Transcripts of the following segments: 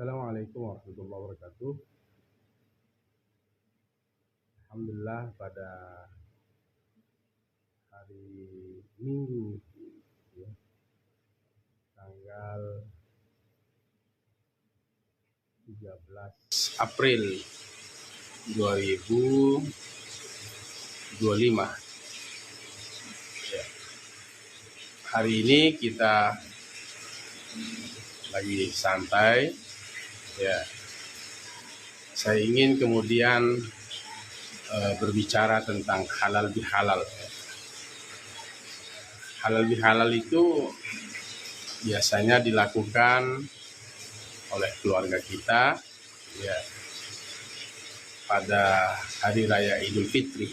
Assalamualaikum warahmatullahi wabarakatuh. Alhamdulillah pada hari Minggu ya, tanggal 13 April 2025 ya. Hari ini kita lagi santai ya. Saya ingin kemudian berbicara tentang halal bihalal. Halal bihalal itu biasanya dilakukan oleh keluarga kita ya pada hari raya Idul Fitri,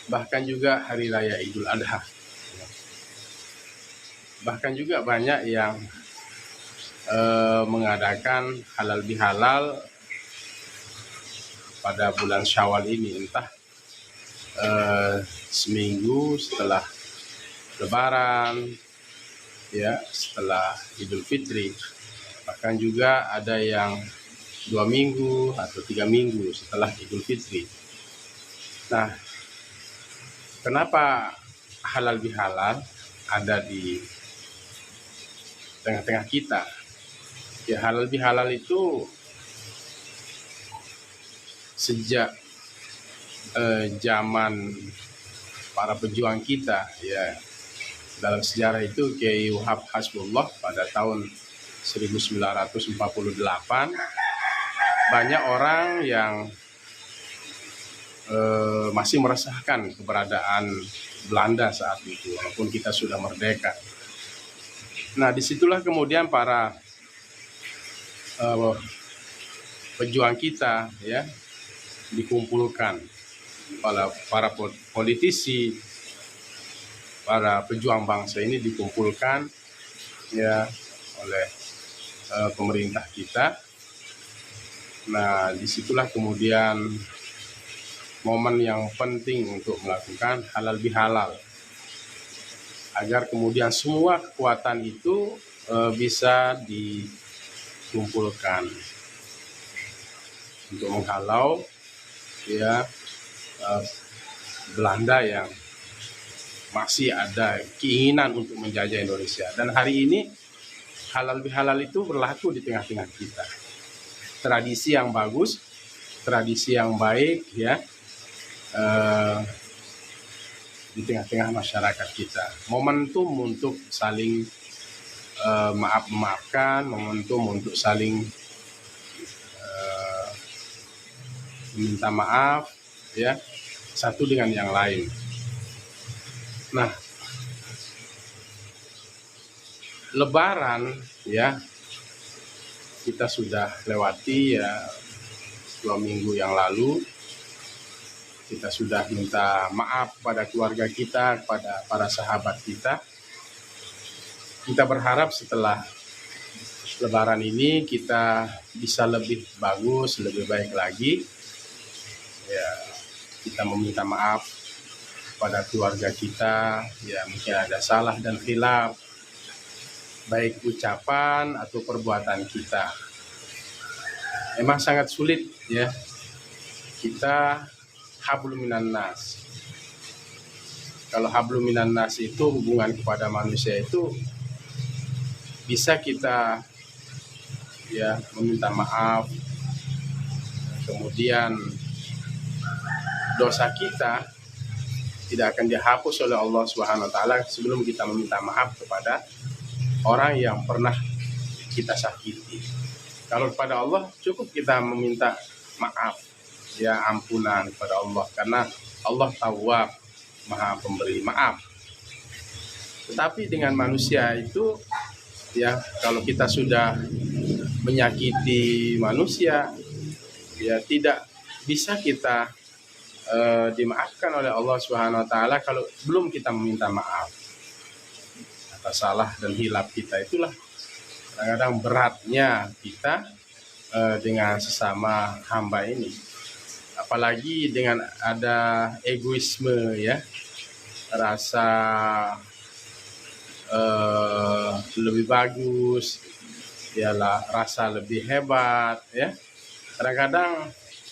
bahkan juga hari raya Idul Adha. Bahkan juga banyak yang mengadakan halal bihalal pada bulan Syawal ini, entah seminggu setelah Lebaran ya, setelah Idul Fitri, bahkan juga ada yang 2 minggu atau 3 minggu setelah Idul Fitri. Nah, kenapa halal bihalal ada di tengah-tengah kita? Ya, halal bihalal itu sejak zaman para pejuang kita ya. Dalam sejarah itu Kiai Wahab Hasbullah pada tahun 1948 banyak orang yang masih merasakan keberadaan Belanda saat itu walaupun kita sudah merdeka. Nah, disitulah kemudian para pejuang kita ya dikumpulkan, para politisi, para pejuang bangsa ini dikumpulkan ya oleh pemerintah kita. Nah, disitulah kemudian momen yang penting untuk melakukan halal bihalal agar kemudian semua kekuatan itu bisa dikumpulkan untuk menghalau ya Belanda yang masih ada keinginan untuk menjajah Indonesia. Dan hari ini halal bihalal itu berlaku di tengah-tengah kita. Tradisi yang bagus, tradisi yang baik ya di tengah-tengah masyarakat kita. Momentum untuk saling maaf-memaafkan, momentum untuk saling meminta maaf ya satu dengan yang lain. Nah, Lebaran ya kita sudah lewati ya 2 minggu yang lalu. Kita sudah minta maaf pada keluarga kita, pada para sahabat kita. Kita berharap setelah Lebaran ini kita bisa lebih bagus, lebih baik lagi ya. Kita meminta maaf pada keluarga kita ya, mungkin ada salah dan khilaf baik ucapan atau perbuatan kita. Memang sangat sulit ya kita hablum minan nas. Kalau hablum minan nas itu hubungan kepada manusia itu bisa kita ya meminta maaf, kemudian dosa kita tidak akan dihapus oleh Allah Subhanahu wa taala sebelum kita meminta maaf kepada orang yang pernah kita sakiti. Kalau kepada Allah cukup kita meminta maaf ya, ampunan kepada Allah, karena Allah Tawwab, Maha pemberi maaf. Tetapi dengan manusia itu ya, kalau kita sudah menyakiti manusia ya tidak bisa kita dimaafkan oleh Allah Subhanahu wa taala kalau belum kita meminta maaf atas salah dan hilaf kita. Itulah kadang-kadang beratnya kita dengan sesama hamba ini, apalagi dengan ada egoisme ya, rasa lebih bagus ialah rasa lebih hebat, ya. Kadang-kadang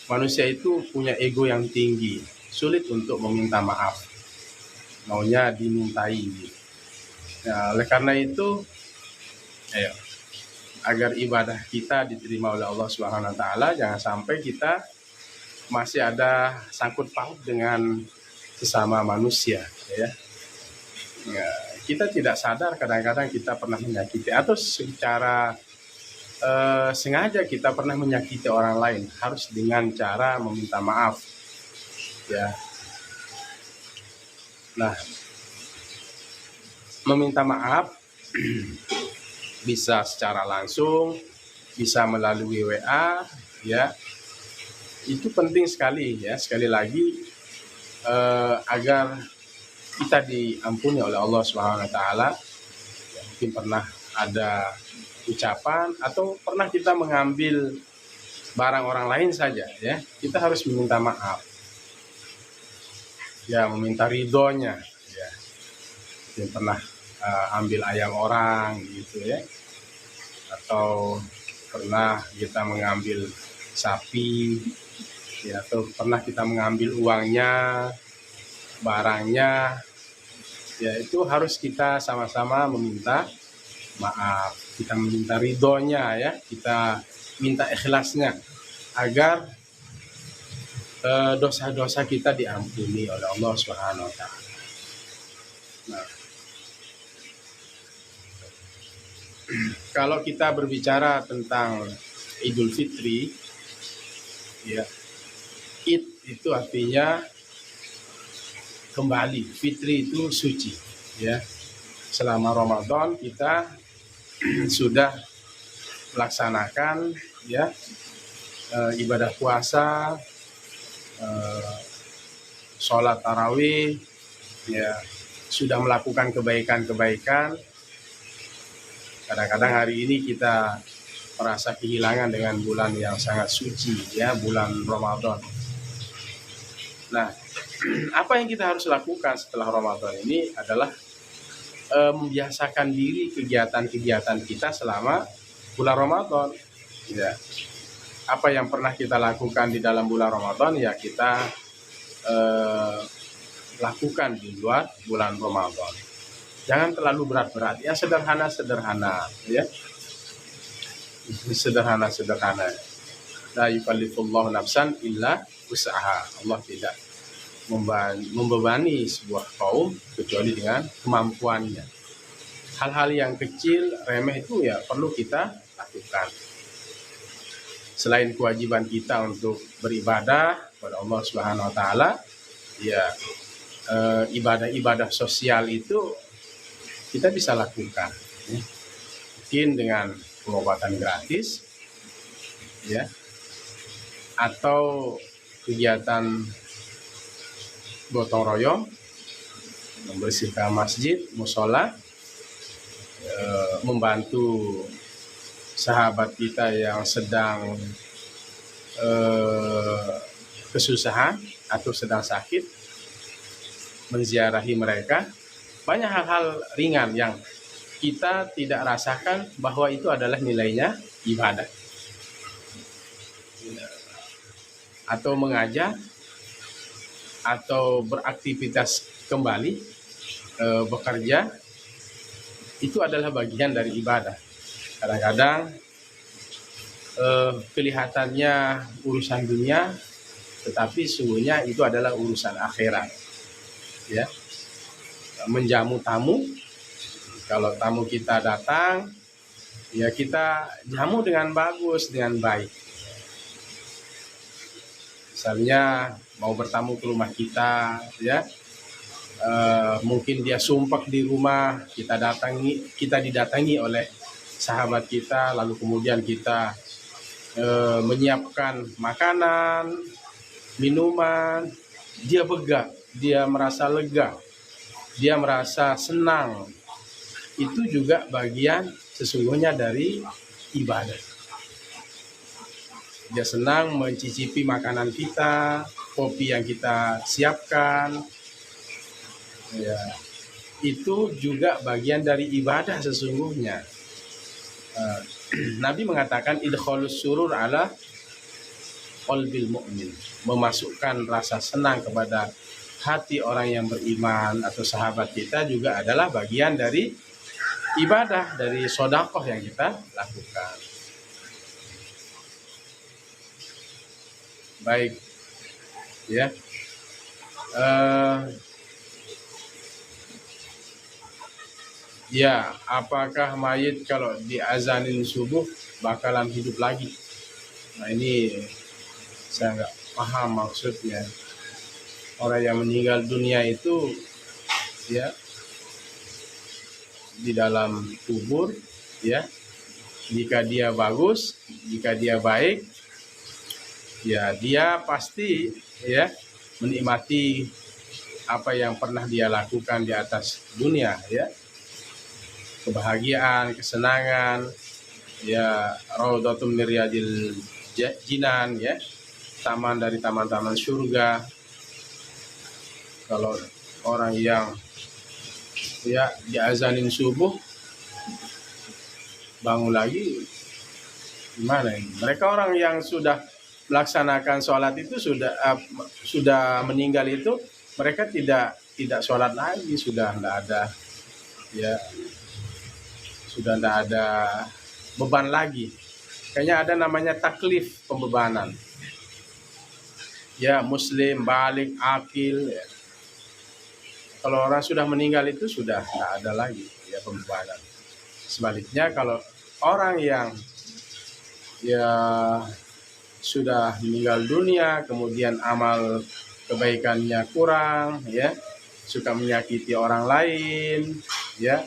manusia itu punya ego yang tinggi, sulit untuk meminta maaf, maunya dimintai. Nah, oleh karena itu, ayo, agar ibadah kita diterima oleh Allah Subhanahu wa taala, jangan sampai kita masih ada sangkut paut dengan sesama manusia, ya. Ya, kita tidak sadar kadang-kadang kita pernah menyakiti atau secara sengaja kita pernah menyakiti orang lain, harus dengan cara meminta maaf, ya. Nah, meminta maaf bisa secara langsung, bisa melalui WA, ya. Itu penting sekali, ya. Sekali lagi, agar kita diampuni oleh Allah Subhanahu wa taala. Ya, mungkin pernah ada ucapan atau pernah kita mengambil barang orang lain saja, ya. Kita harus meminta maaf. Ya, meminta ridhonya, ya. Mungkin pernah ambil ayam orang gitu, ya. Atau pernah kita mengambil sapi, ya, atau pernah kita mengambil uangnya, barangnya, ya, itu harus kita sama-sama meminta maaf, kita meminta ridhonya, ya, kita minta ikhlasnya agar dosa-dosa kita diampuni oleh Allah Subhanahu wa taala. Nah, kalau kita berbicara tentang Idul Fitri, ya, Id itu artinya kembali, Fitri itu suci, ya. Selama Ramadan kita sudah melaksanakan, ya, ibadah puasa, sholat tarawih, ya, sudah melakukan kebaikan-kebaikan. Kadang-kadang hari ini kita merasa kehilangan dengan bulan yang sangat suci, ya, bulan Ramadan. Nah, apa yang kita harus lakukan setelah Ramadan ini adalah membiasakan diri kegiatan-kegiatan kita selama bulan Ramadan. Ya. Apa yang pernah kita lakukan di dalam bulan Ramadan, ya kita lakukan di luar bulan Ramadan. Jangan terlalu berat-berat, ya, sederhana-sederhana, ya. Sederhana-sederhana. La yukallifullahu nafsan illa usaha. Allah tidak membebani sebuah kaum kecuali dengan kemampuannya. Hal-hal yang kecil, remeh itu ya perlu kita lakukan. Selain kewajiban kita untuk beribadah kepada Allah Subhanahu wa taala, ya, ibadah-ibadah sosial itu kita bisa lakukan, ya. Mungkin dengan pengobatan gratis, ya, atau kegiatan gotong royong, membersihkan masjid, musola, membantu sahabat kita yang sedang kesusahan atau sedang sakit, menziarahi mereka. Banyak hal-hal ringan yang kita tidak rasakan bahwa itu adalah nilainya ibadah. Atau mengajar, atau beraktivitas kembali, bekerja, itu adalah bagian dari ibadah. Kadang-kadang kelihatannya urusan dunia, tetapi sesungguhnya itu adalah urusan akhirat, ya. Menjamu tamu, kalau tamu kita datang, ya kita jamu dengan bagus, dengan baik. Misalnya mau bertamu ke rumah kita, ya, mungkin dia sumpah di rumah, kita didatangi oleh sahabat kita, lalu kemudian kita menyiapkan makanan, minuman, dia begah, dia merasa lega, dia merasa senang. Itu juga bagian sesungguhnya dari ibadah. Dia senang mencicipi makanan kita, kopi yang kita siapkan, ya, itu juga bagian dari ibadah sesungguhnya. Nabi mengatakan idkhalus surur ala qalbil mu'min, memasukkan rasa senang kepada hati orang yang beriman atau sahabat kita juga adalah bagian dari ibadah, dari sodakoh yang kita lakukan. Baik, ya. Ya, apakah mayit kalau diazanin subuh bakalan hidup lagi? Nah, ini saya nggak paham maksudnya. Orang yang meninggal dunia itu ya di dalam kubur, ya, jika dia bagus, jika dia baik, ya dia pasti ya menikmati apa yang pernah dia lakukan di atas dunia, ya, kebahagiaan, kesenangan, ya, raudhatun min riyadil jinan, ya, taman dari taman-taman surga. Kalau orang yang ya diazanin subuh bangun lagi, gimana ini? Mereka orang yang sudah melaksanakan sholat itu sudah meninggal itu, mereka tidak sholat lagi, sudah tidak ada, ya, sudah tidak ada beban lagi. Kayaknya ada namanya taklif, pembebanan. Ya, muslim, balik, akil, ya. Kalau orang sudah meninggal itu sudah tidak ada lagi ya pembebanan. Sebaliknya kalau orang yang ya sudah meninggal dunia, kemudian amal kebaikannya kurang, ya, suka menyakiti orang lain, ya,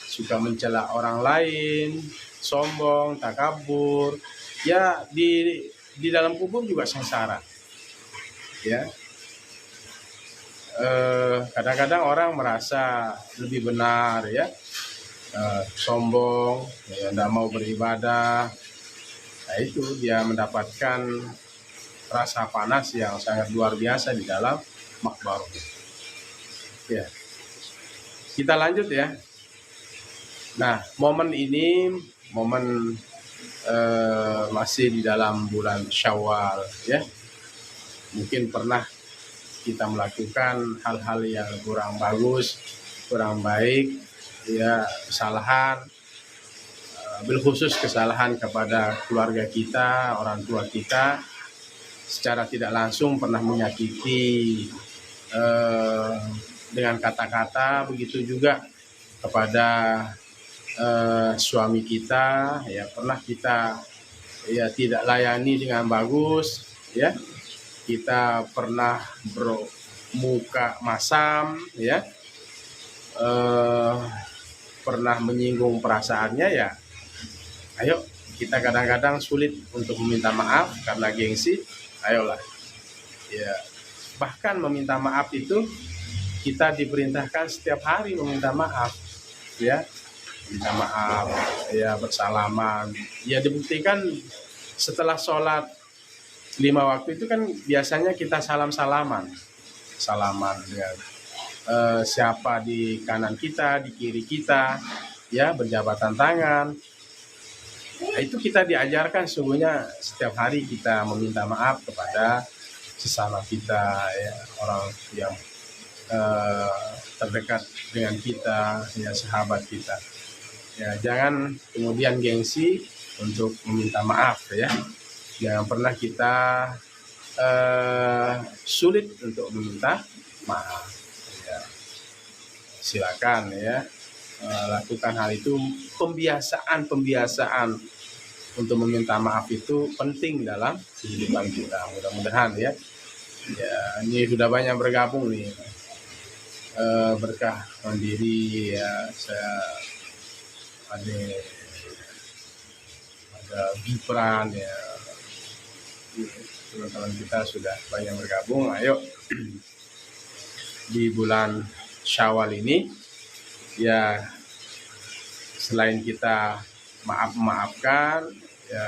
suka mencela orang lain, sombong, takabur, ya di dalam kubur juga sengsara, ya. Kadang-kadang orang merasa lebih benar, ya, sombong, ya, tidak mau beribadah. Nah, itu dia mendapatkan rasa panas yang sangat luar biasa di dalam makbarah. Ya, kita lanjut ya. Nah, momen ini momen masih di dalam bulan Syawal, ya. Mungkin pernah kita melakukan hal-hal yang kurang bagus, kurang baik, ya, kesalahan, bil khusus kesalahan kepada keluarga kita, orang tua kita, secara tidak langsung pernah menyakiti dengan kata-kata, begitu juga kepada suami kita, ya, pernah kita ya tidak layani dengan bagus, ya. Kita pernah bermuka masam, ya, pernah menyinggung perasaannya, ya. Ayo, kita kadang-kadang sulit untuk meminta maaf karena gengsi. Ayolah, ya. Bahkan meminta maaf itu kita diperintahkan setiap hari meminta maaf, ya, minta maaf, ya, bersalaman. Ya, dibuktikan setelah sholat 5 waktu itu kan biasanya kita salaman dengan siapa di kanan kita, di kiri kita, ya, berjabatan tangan. Nah, itu kita diajarkan sungguhnya setiap hari kita meminta maaf kepada sesama kita, ya, orang yang terdekat dengan kita, ya, sahabat kita. Ya, jangan kemudian gengsi untuk meminta maaf, ya. Jangan pernah kita sulit untuk meminta maaf, ya. Silakan, ya, lakukan hal itu. Pembiasaan untuk meminta maaf itu penting dalam kehidupan kita. Mudah-mudahan, ya, ini sudah banyak bergabung nih, berkah mandiri, ya, saya ada Gibran, ya, teman-teman kita sudah banyak bergabung. Ayo, di bulan Syawal ini, ya, selain kita maafkan, ya,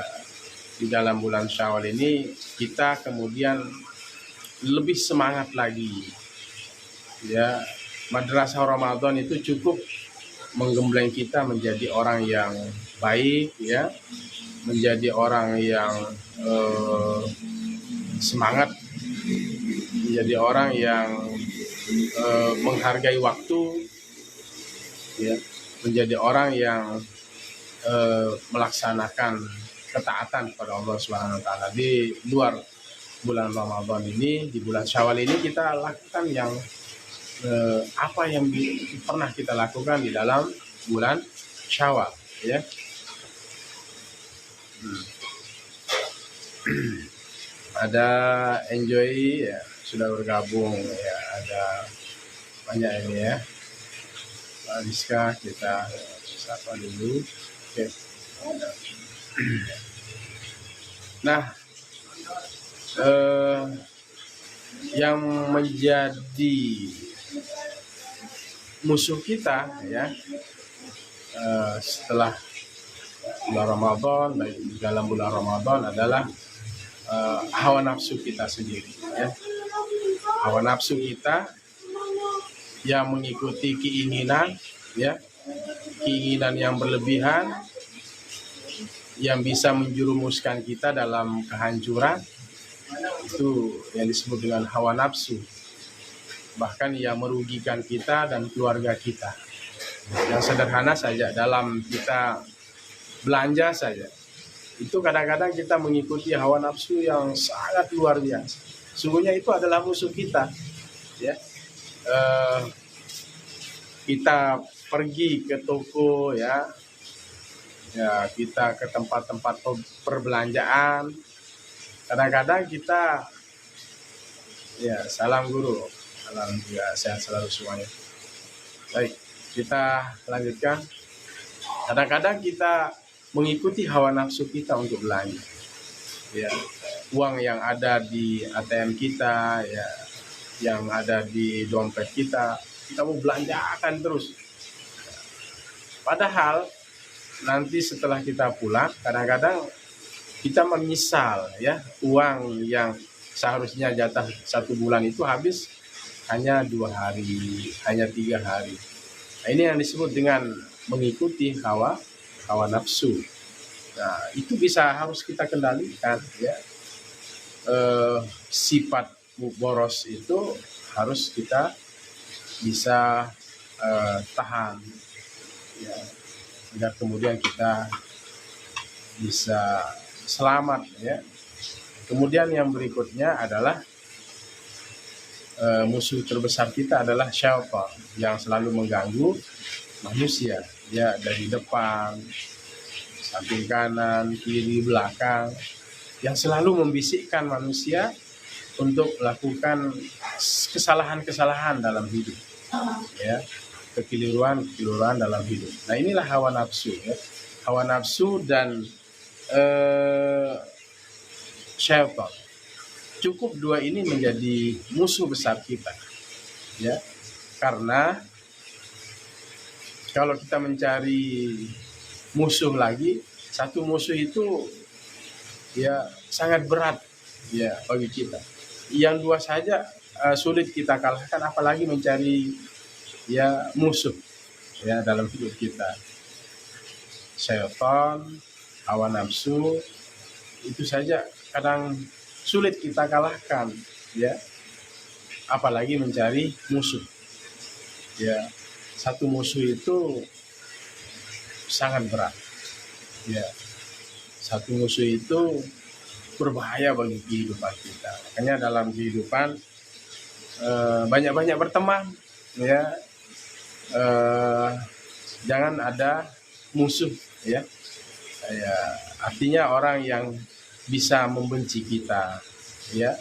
di dalam bulan Syawal ini kita kemudian lebih semangat lagi, ya. Madrasah Ramadan itu cukup menggembleng kita menjadi orang yang baik, ya, menjadi orang yang semangat, menjadi orang yang menghargai waktu, ya, menjadi orang yang melaksanakan ketaatan kepada Allah Subhanahu wa taala. Di luar bulan Ramadan ini, di bulan Syawal ini, kita lakukan yang apa yang pernah kita lakukan di dalam bulan Syawal, ya. Ada Enjoy, ya, sudah bergabung, ya, ada banyak ini, ya. Mbak Rizka, kita sapa dulu. Oke. Nah, yang menjadi musuh kita, ya, setelah bulan Ramadan, baik di dalam bulan Ramadan, adalah hawa nafsu kita sendiri, ya. Hawa nafsu kita yang mengikuti keinginan, ya, keinginan yang berlebihan, yang bisa menjerumuskan kita dalam kehancuran. Itu yang disebut dengan hawa nafsu. Bahkan yang merugikan kita dan keluarga kita. Yang sederhana saja, dalam kita belanja saja, itu kadang-kadang kita mengikuti hawa nafsu yang sangat luar biasa. Sungguhnya itu adalah musuh kita, ya. Kita pergi ke toko, ya, kita ke tempat-tempat perbelanjaan, kadang-kadang kita, ya, salam guru, salam juga, sehat selalu semuanya. Baik, kita lanjutkan. Kadang-kadang kita mengikuti hawa nafsu kita untuk belanja, ya. Uang yang ada di ATM kita, ya, yang ada di dompet kita mau belanjakan terus. Padahal nanti setelah kita pulang, kadang-kadang kita menyesal, ya, uang yang seharusnya jatah 1 bulan itu habis hanya 2 hari, hanya 3 hari. Nah, ini yang disebut dengan mengikuti hawa nafsu. Nah, itu harus kita kendalikan, ya. Sifat boros itu harus kita bisa tahan, ya, agar kemudian kita bisa selamat, ya. Kemudian yang berikutnya adalah musuh terbesar kita adalah syaitan yang selalu mengganggu manusia, ya, dari depan, samping kanan, kiri, belakang, yang selalu membisikkan manusia untuk melakukan kesalahan-kesalahan dalam hidup, ya, kekeliruan dalam hidup. Nah, inilah hawa nafsu, ya. Hawa nafsu dan syaitan. Cukup 2 ini menjadi musuh besar kita, ya. Karena kalau kita mencari musuh lagi, satu musuh itu, ya, sangat berat, ya, bagi kita. Yang 2 saja sulit kita kalahkan, apalagi mencari, ya, musuh, ya, dalam hidup kita. Syaitan, hawa nafsu, itu saja kadang sulit kita kalahkan, ya, apalagi mencari musuh, ya. Satu musuh itu sangat berat, ya. Satu musuh itu berbahaya bagi kehidupan kita. Makanya dalam kehidupan banyak-banyak berteman, ya. Jangan ada musuh, ya. Artinya orang yang bisa membenci kita, ya.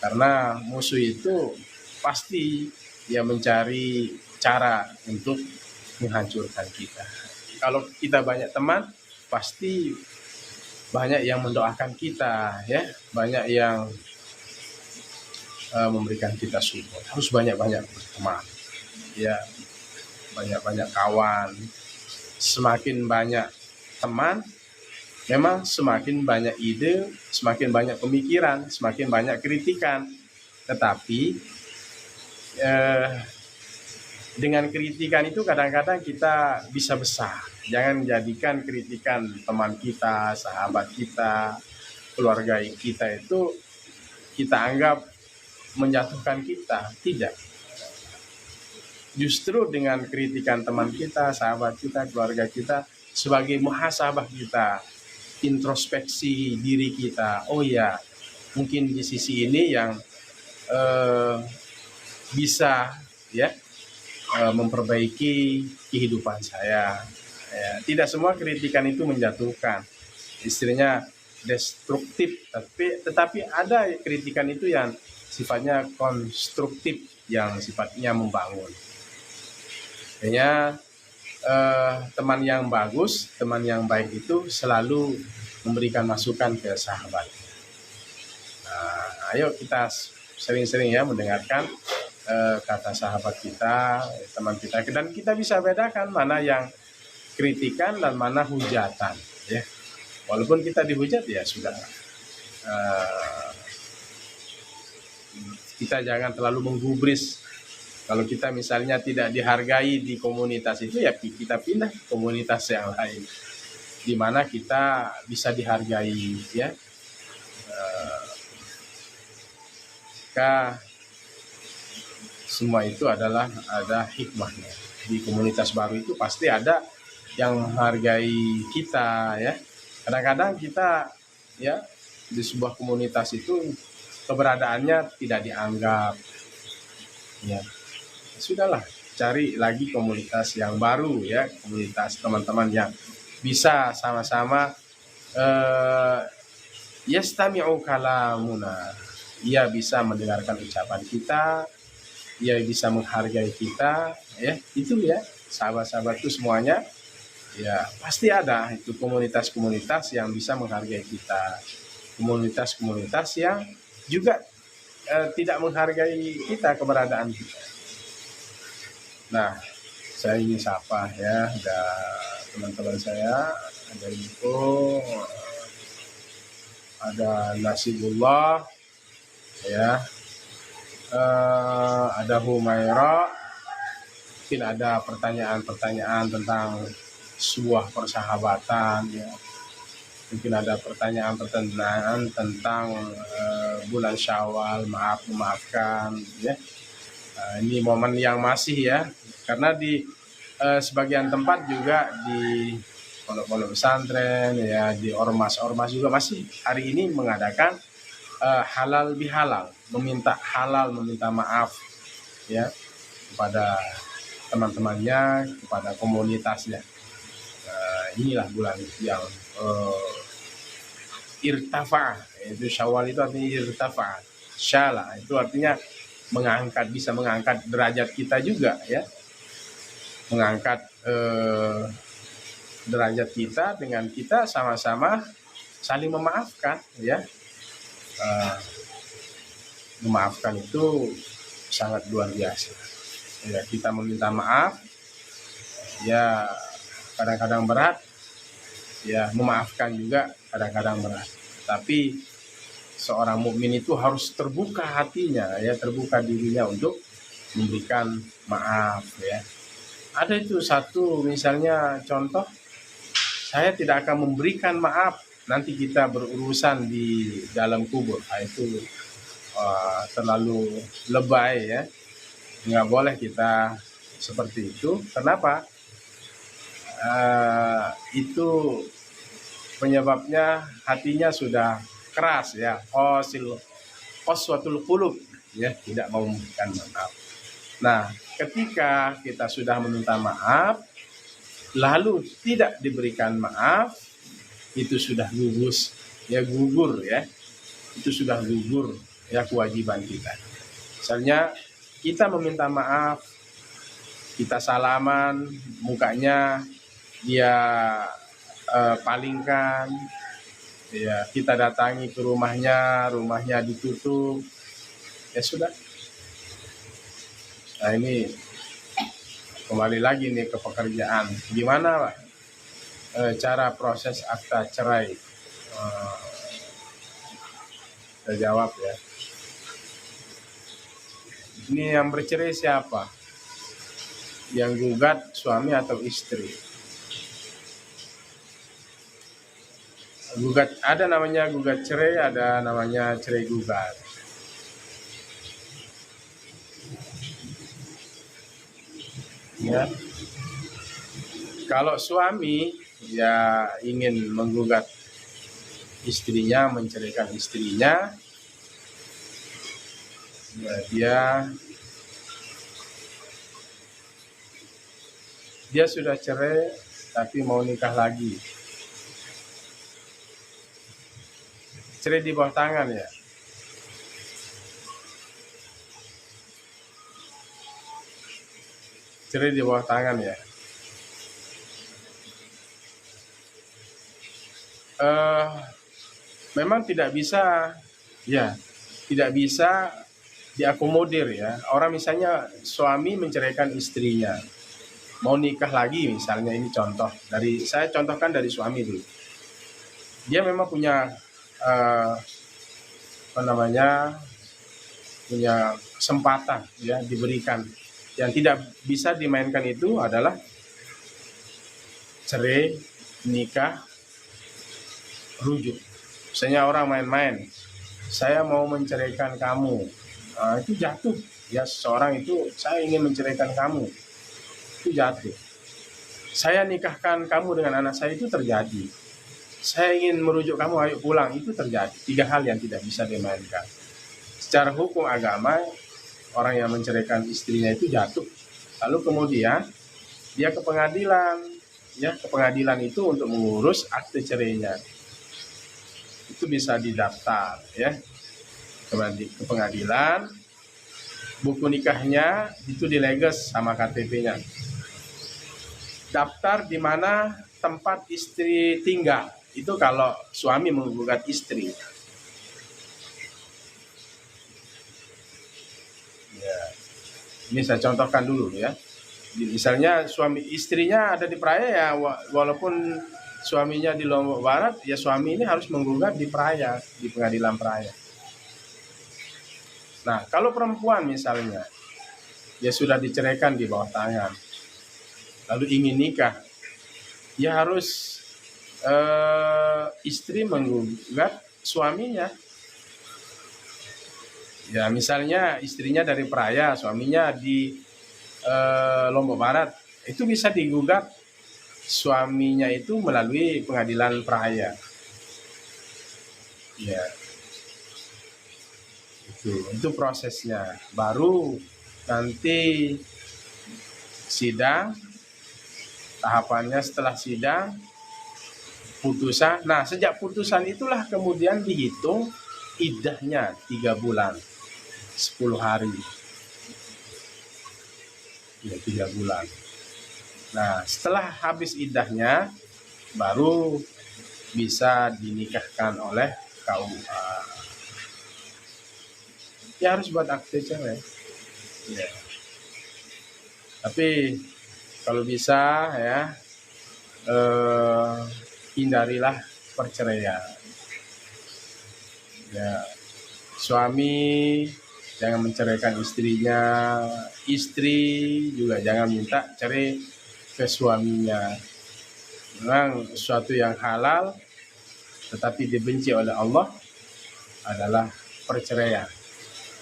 Karena musuh itu pasti dia mencari cara untuk menghancurkan kita. Kalau kita banyak teman, pasti banyak yang mendoakan kita, ya, banyak yang memberikan kita support. Harus banyak-banyak teman, ya, banyak-banyak kawan. Semakin banyak teman, memang semakin banyak ide, semakin banyak pemikiran, semakin banyak kritikan. Tetapi dengan kritikan itu kadang-kadang kita bisa besar. Jangan jadikan kritikan teman kita, sahabat kita, keluarga kita itu kita anggap menjatuhkan kita. Tidak. Justru dengan kritikan teman kita, sahabat kita, keluarga kita, sebagai muhasabah kita, introspeksi diri kita. Oh ya, mungkin di sisi ini yang bisa ya memperbaiki kehidupan saya. Ya, tidak semua kritikan itu menjatuhkan, istilahnya destruktif, tetapi ada kritikan itu yang sifatnya konstruktif, yang sifatnya membangun. Kayaknya teman yang bagus, teman yang baik itu selalu memberikan masukan ke sahabat. Nah, ayo kita sering-sering ya mendengarkan kata sahabat kita, teman kita, dan kita bisa bedakan mana yang kritikan dan mana hujatan. Ya, walaupun kita dihujat ya sudah, kita jangan terlalu menggubris. Kalau kita misalnya tidak dihargai di komunitas itu, ya kita pindah ke komunitas yang lain, di mana kita bisa dihargai. Ya, semua itu adalah ada hikmahnya. Di komunitas baru itu pasti ada yang menghargai kita ya. Kadang-kadang kita ya di sebuah komunitas itu keberadaannya tidak dianggap. Ya, sudahlah, cari lagi komunitas yang baru ya, komunitas teman-teman yang bisa sama-sama yastami'u kalamuna. Ia bisa mendengarkan ucapan kita, ia bisa menghargai kita, ya itu ya sahabat-sahabat itu semuanya ya pasti ada itu komunitas-komunitas yang bisa menghargai kita, komunitas-komunitas yang juga tidak menghargai kita, keberadaan kita. Nah, saya ingin sapa ya, ada teman-teman saya, ada Info, ada Nasibullah, ya. Ada Humaira, mungkin ada pertanyaan-pertanyaan tentang sebuah persahabatan ya. Mungkin ada pertanyaan tentang bulan Syawal, memaafkan ya. Ini momen yang masih ya, karena di sebagian tempat juga di pondok-pondok pesantren ya, di ormas-ormas juga masih hari ini mengadakan halal bihalal, meminta maaf ya kepada teman-temannya, kepada komunitasnya. Inilah bulan yang irtafa, itu Syawal itu artinya irtafa, syala itu artinya mengangkat, bisa mengangkat derajat kita juga ya, mengangkat derajat kita dengan kita sama-sama saling memaafkan ya. Memaafkan itu sangat luar biasa ya, kita meminta maaf ya kadang-kadang berat ya, memaafkan juga kadang-kadang berat, tapi seorang mukmin itu harus terbuka hatinya ya, terbuka dirinya untuk memberikan maaf ya. Ada itu satu misalnya contoh, saya tidak akan memberikan maaf, nanti kita berurusan di dalam kubur. Itu terlalu lebay ya, nggak boleh kita seperti itu. Kenapa? Itu penyebabnya hatinya sudah keras ya, qaswatul qulub ya, tidak mau memberikan maaf. Nah, ketika kita sudah meminta maaf lalu tidak diberikan maaf, itu sudah gugur ya, itu sudah gugur ya kewajiban kita. Misalnya kita meminta maaf, kita salaman, mukanya dia palingkan ya, kita datangi ke rumahnya ditutup, ya sudah. Nah, ini kembali lagi nih ke pekerjaan, gimana Pak cara proses akta cerai. Saya jawab ya, ini yang bercerai siapa? yang gugat suami atau istri. Gugat, ada namanya gugat cerai, ada namanya cerai gugat. Ya, kalau suami ya ingin menggugat istrinya, menceraikan istrinya, ya dia sudah cerai tapi mau nikah lagi. Cerai di bawah tangan ya. Cerai di bawah tangan ya. Memang tidak bisa, ya, tidak bisa diakomodir ya. Orang misalnya suami menceraikan istrinya, mau nikah lagi misalnya, ini contoh dari saya contohkan dari suami dulu. Dia memang punya punya kesempatan ya, diberikan. Yang tidak bisa dimainkan itu adalah cerai, nikah, rujuk. Misalnya orang main-main, saya mau menceraikan kamu, itu jatuh ya. Seseorang itu, saya ingin menceraikan kamu, itu jatuh. Saya nikahkan kamu dengan anak saya, itu terjadi. Saya ingin merujuk kamu, ayo pulang, itu terjadi. 3 hal yang tidak bisa dimainkan. Secara hukum agama, orang yang menceraikan istrinya itu jatuh. Lalu kemudian dia ke pengadilan, ya, ke pengadilan itu untuk mengurus akte cerainya. Itu bisa didaftar ya ke pengadilan, buku nikahnya itu dileges sama KTP-nya, daftar di mana tempat istri tinggal. Itu kalau suami menggugat istri ya. Ini saya contohkan dulu ya. Misalnya suami istrinya ada di Praia ya, walaupun suaminya di Lombok Barat, ya suami ini harus menggugat di Praia, di pengadilan Praia. Nah, kalau perempuan misalnya, dia sudah diceraikan di bawah tangan, lalu ingin nikah, ya harus istri menggugat suaminya. Ya, misalnya istrinya dari Praia, suaminya di Lombok Barat, itu bisa digugat suaminya itu melalui pengadilan Praia. Ya, itu prosesnya. Baru nanti sidang, tahapannya setelah sidang, putusan. Nah, sejak putusan itulah kemudian dihitung iddahnya 3 bulan 10 hari. Ya, 3 bulan. Nah, setelah habis iddahnya baru bisa dinikahkan oleh KUA. Ya harus buat akte cerai. Ya. Tapi kalau bisa ya, hindarilah perceraian. Ya, suami jangan menceraikan istrinya, istri juga jangan minta cerai ke suaminya. Memang sesuatu yang halal tetapi dibenci oleh Allah adalah perceraian.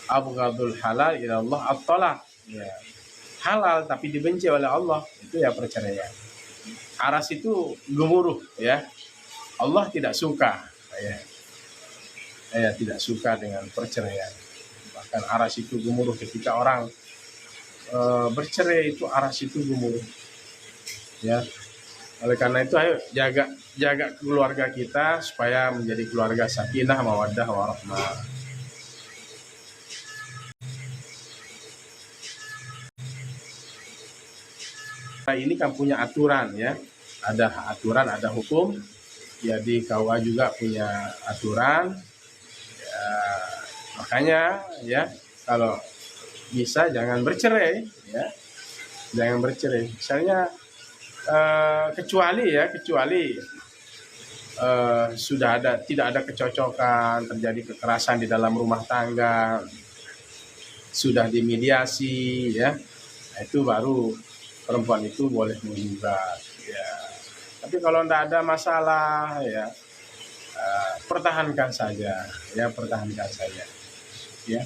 Abghadul halal ila Allah at-talaq. Ya. Halal tapi dibenci oleh Allah, itu ya perceraian. Aras itu gemuruh ya. Allah tidak suka ya. Saya tidak suka dengan perceraian. Bahkan aras itu gemuruh ketika orang bercerai, itu aras itu gemuruh. Ya, oleh karena itu ayo jaga keluarga kita supaya menjadi keluarga sakinah, mawaddah, warahmah. Nah, ini kan punya aturan ya, ada aturan, ada hukum. Ya, di KUA juga punya aturan. Ya, makanya ya kalau bisa jangan bercerai ya, jangan bercerai. Misalnya kecuali tidak ada kecocokan, terjadi kekerasan di dalam rumah tangga, sudah dimediasi ya, itu baru perempuan itu boleh menggugat, ya. Tapi kalau tidak ada masalah, ya, pertahankan saja, ya, pertahankan saja, ya,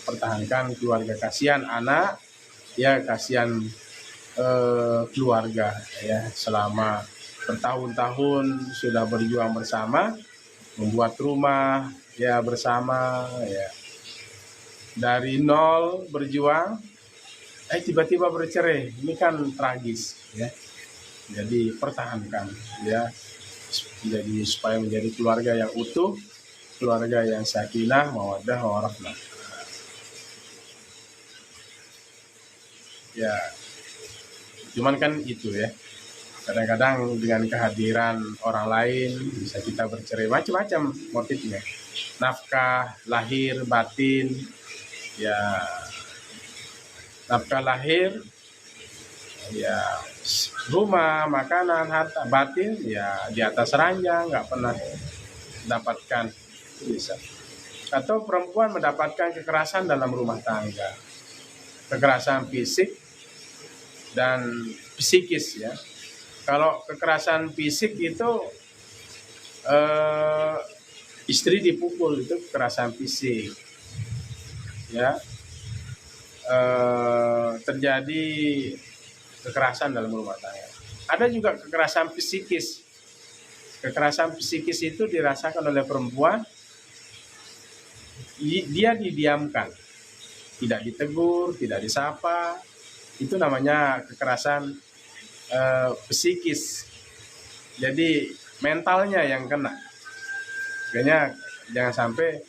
pertahankan keluarga. Kasihan anak, ya, kasihan keluarga, ya, selama bertahun-tahun sudah berjuang bersama, membuat rumah, ya, bersama, ya, dari nol berjuang, tiba-tiba bercerai. Ini kan tragis, ya. Jadi pertahankan, ya, jadi supaya menjadi keluarga yang utuh, keluarga yang sakinah, mawaddah, warahmah. Ya, cuman kan itu, ya, kadang-kadang dengan kehadiran orang lain bisa kita bercerai, macam-macam motifnya, nafkah lahir batin, ya, nafkah lahir, ya, rumah, makanan, harta. Batin, ya, di atas ranjang, nggak pernah dapatkan, bisa. Atau perempuan mendapatkan kekerasan dalam rumah tangga, kekerasan fisik dan psikis, ya. Kalau kekerasan fisik itu istri dipukul, itu kekerasan fisik, ya. Terjadi kekerasan dalam rumah tangga. Ada juga kekerasan psikis. Kekerasan psikis itu dirasakan oleh perempuan, dia didiamkan, tidak ditegur, tidak disapa. Itu namanya kekerasan psikis. Jadi mentalnya yang kena. Makanya jangan sampai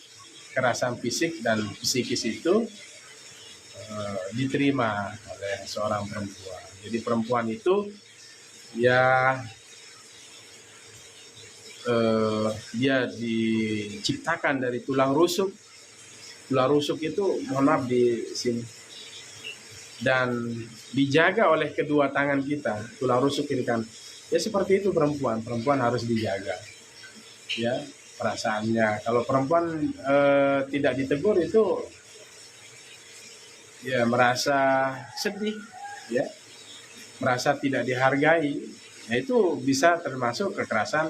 kekerasan fisik dan psikis itu diterima oleh seorang perempuan. Jadi perempuan itu, ya, dia diciptakan dari tulang rusuk. Tulang rusuk itu, mohon maaf di sini, dan dijaga oleh kedua tangan kita. Tulang rusuk ini kan, ya, seperti itu perempuan. Perempuan harus dijaga, ya, perasaannya. Kalau perempuan tidak ditegur, itu, ya, merasa sedih, ya, merasa tidak dihargai. Nah, itu bisa termasuk kekerasan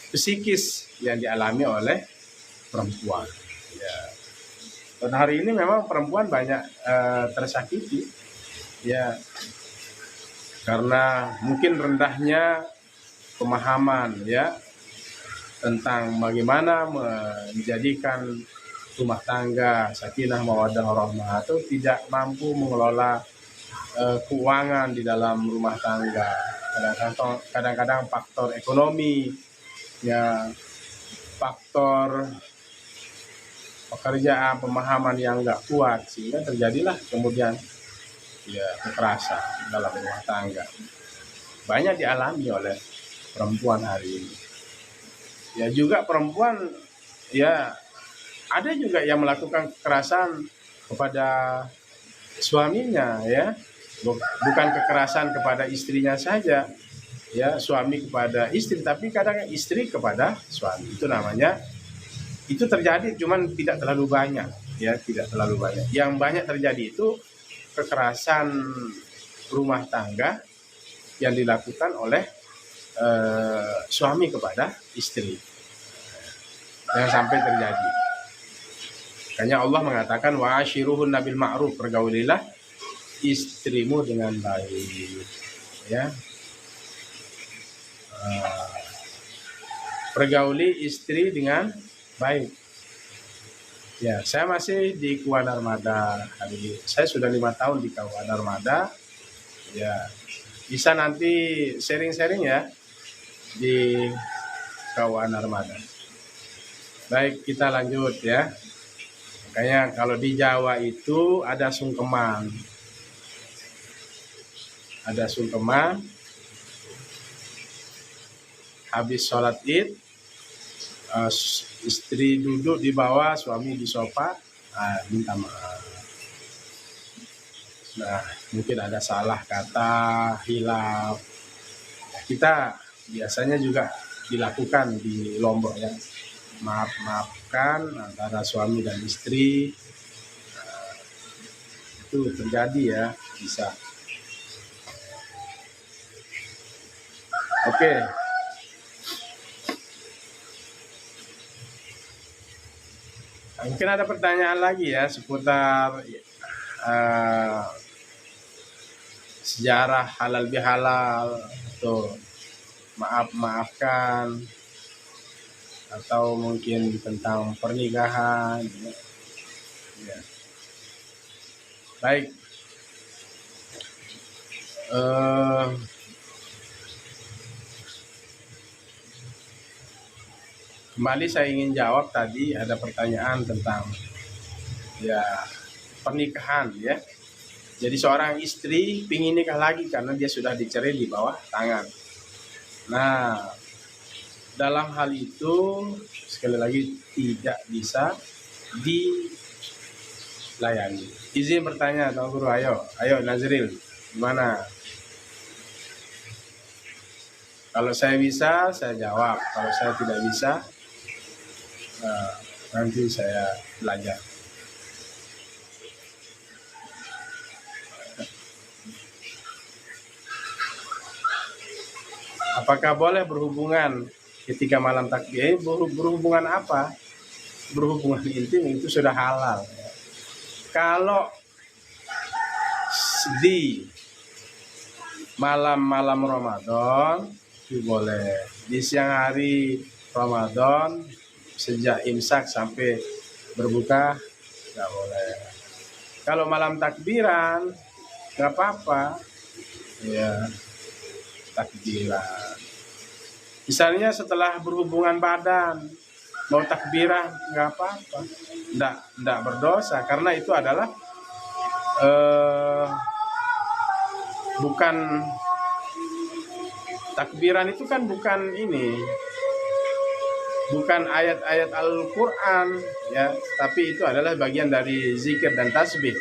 psikis yang dialami oleh perempuan, ya. Dan hari ini memang perempuan banyak tersakiti, ya, karena mungkin rendahnya pemahaman, ya, tentang bagaimana menjadikan rumah tangga sakinah mawaddah warahmah, atau tidak mampu mengelola keuangan di dalam rumah tangga. Kadang-kadang faktor ekonomi, ya, faktor pekerjaan, pemahaman yang nggak kuat, sehingga terjadilah kemudian, ya, kekerasan dalam rumah tangga. Banyak dialami oleh perempuan hari ini. Ya, juga perempuan, ya, ada juga yang melakukan kekerasan kepada suaminya, ya. Bukan kekerasan kepada istrinya saja, ya, suami kepada istri, tapi kadang istri kepada suami. Itu namanya, itu terjadi, cuman tidak terlalu banyak, ya, tidak terlalu banyak. Yang banyak terjadi itu kekerasan rumah tangga yang dilakukan oleh suami kepada istri, yang sampai terjadi. Makanya Allah mengatakan wa ashiruhunna bil ma'ruf, pergaulilah istrimu dengan baik, ya. Pergauli istri dengan baik. Ya, saya masih di KUA Narmada hari ini. Saya sudah 5 tahun di KUA Narmada. Ya, bisa nanti sharing-sharing, ya, di KUA Narmada. Baik, kita lanjut, ya. Makanya kalau di Jawa itu ada sungkeman. Ada sungkeman. Habis sholat Id, istri duduk di bawah, suami di sofa, minta maaf. Nah, mungkin ada salah kata, hilaf. Kita biasanya juga dilakukan di Lombok, ya. Maaf-maafkan antara suami dan istri. Itu terjadi, ya, bisa. Oke. Mungkin ada pertanyaan lagi ya seputar sejarah halal bihalal atau maafkan atau mungkin tentang pernikahan. Ya. Baik. Kembali saya ingin jawab tadi ada pertanyaan tentang ya pernikahan ya. Jadi seorang istri pingin nikah lagi karena dia sudah dicerai di bawah tangan. Nah, dalam hal itu sekali lagi tidak bisa dilayani. Izin bertanya, Tuan Guru, ayo Nazril, gimana? Kalau saya bisa, saya jawab. Kalau saya tidak bisa, nanti saya belajar. Apakah boleh berhubungan ketika malam takbir? Berhubungan apa? Berhubungan intim itu sudah halal. Kalau di malam-malam Ramadan itu boleh. Di siang hari Ramadan sejak imsak sampai berbuka nggak boleh. Kalau malam takbiran nggak apa-apa, ya takbiran. Misalnya setelah berhubungan badan mau takbiran nggak apa-apa, nggak berdosa karena itu adalah bukan takbiran itu kan bukan ayat-ayat Al-Quran ya, tapi itu adalah bagian dari zikir dan tasbih.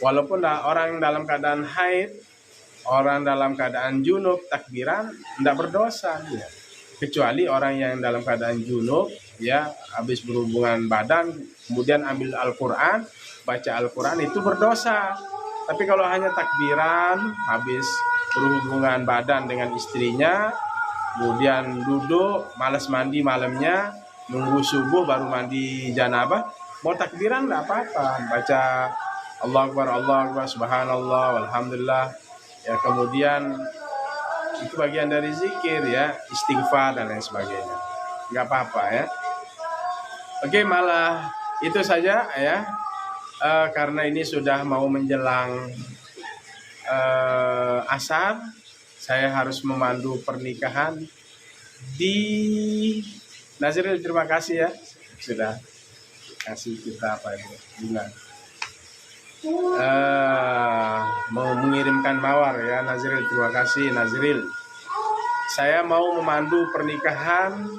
Walaupun orang dalam keadaan haid, orang dalam keadaan junub takbiran tidak berdosa ya. Kecuali orang yang dalam keadaan junub ya habis berhubungan badan kemudian ambil Al-Quran, baca Al-Quran itu berdosa. Tapi kalau hanya takbiran habis berhubungan badan dengan istrinya, kemudian duduk malas mandi malamnya, nunggu subuh baru mandi janabah, mau takbiran nggak apa-apa, baca Allahu Akbar, subhanallah, walhamdulillah ya, kemudian itu bagian dari zikir ya, istighfar dan lain sebagainya, nggak apa-apa ya. Oke, malah itu saja ya, karena ini sudah mau menjelang asar, saya harus memandu pernikahan di Nazril. Terima kasih ya sudah kasih kita bunga, mau mengirimkan mawar ya Nazril. Terima kasih Nazril. Saya mau memandu pernikahan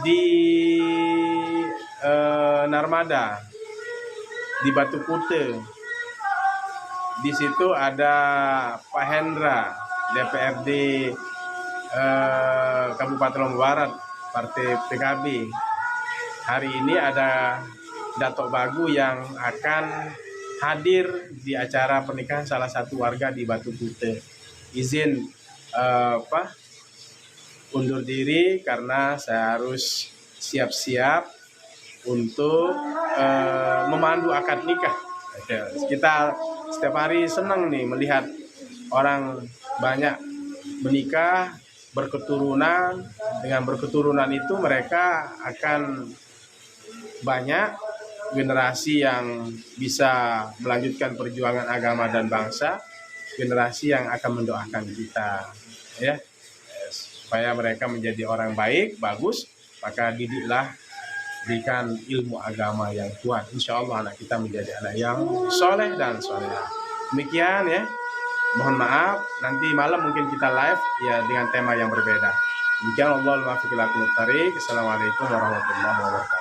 di Narmada di Batu Kute. Di situ ada Pak Hendra, DPRD Kabupaten Lombok Barat, Partai PKB. Hari ini ada Datuk Bagu yang akan hadir di acara pernikahan salah satu warga di Batu Kute. Izin undur diri karena saya harus siap-siap untuk memandu akad nikah. Kita setiap hari senang nih melihat orang banyak menikah, berketurunan. Dengan berketurunan itu mereka akan banyak generasi yang bisa melanjutkan perjuangan agama dan bangsa, generasi yang akan mendoakan kita ya, supaya mereka menjadi orang baik, bagus. Maka didiklah, berikan ilmu agama yang kuat. Insya Allah anak kita menjadi anak yang soleh dan solehah. Demikian ya. Mohon maaf, nanti malam mungkin kita live ya dengan tema yang berbeda. Demikian, Allahul muwaffiq ila aqwamit thoriq. Assalamualaikum warahmatullahi wabarakatuh.